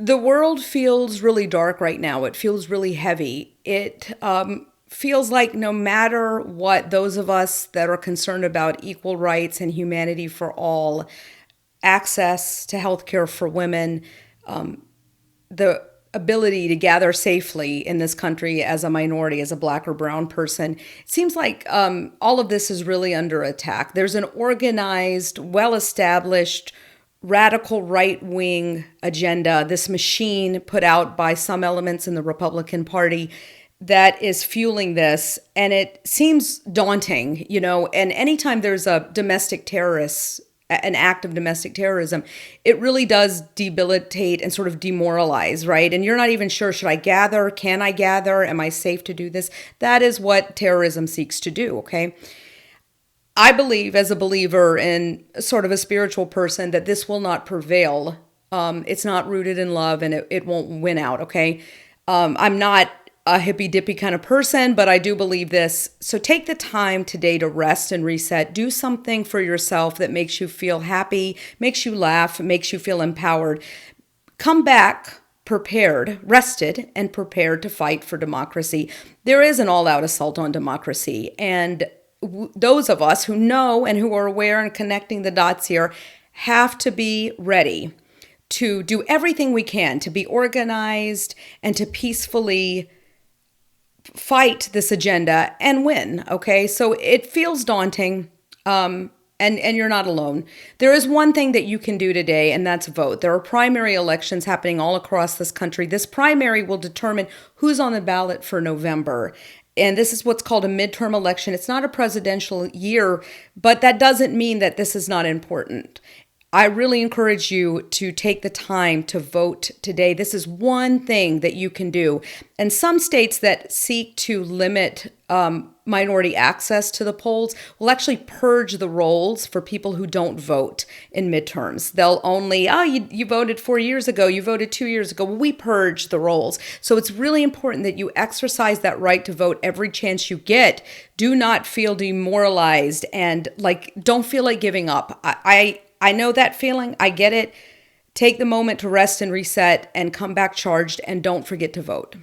The world feels really dark right now. It feels really heavy. It feels like no matter what, those of us that are concerned about equal rights and humanity for all, access to healthcare for women, the ability to gather safely in this country as a minority, as a black or brown person, it seems like all of this is really under attack. There's an organized, well-established, radical right-wing agenda, this machine put out by some elements in the Republican Party that is fueling this. And it seems daunting, and anytime there's a domestic terrorist, an act of domestic terrorism, it really does debilitate and sort of demoralize, right? And you're not even sure, should I gather? Can I gather? Am I safe to do this? That is what terrorism seeks to do, okay? I believe, as a believer and sort of a spiritual person, that this will not prevail. It's not rooted in love, and it won't win out, okay? I'm not a hippy-dippy kind of person, but I do believe this. So take the time today to rest and reset. Do something for yourself that makes you feel happy, makes you laugh, makes you feel empowered. Come back prepared, rested, and prepared to fight for democracy. There is an all-out assault on democracy, and those of us who know and who are aware and connecting the dots here have to be ready to do everything we can to be organized and to peacefully fight this agenda and win, okay? So it feels daunting, and you're not alone. There is one thing that you can do today, and that's vote. There are primary elections happening all across this country. This primary will determine who's on the ballot for November. And this is what's called a midterm election. It's not a presidential year, but that doesn't mean that this is not important. I really encourage you to take the time to vote today. This is one thing that you can do. And some states that seek to limit minority access to the polls will actually purge the rolls for people who don't vote in midterms. They'll only, you voted 4 years ago, you voted 2 years ago. Well, we purge the rolls. So it's really important that you exercise that right to vote every chance you get. Do not feel demoralized and don't feel like giving up. I know that feeling. I get it. Take the moment to rest and reset and come back charged, and don't forget to vote.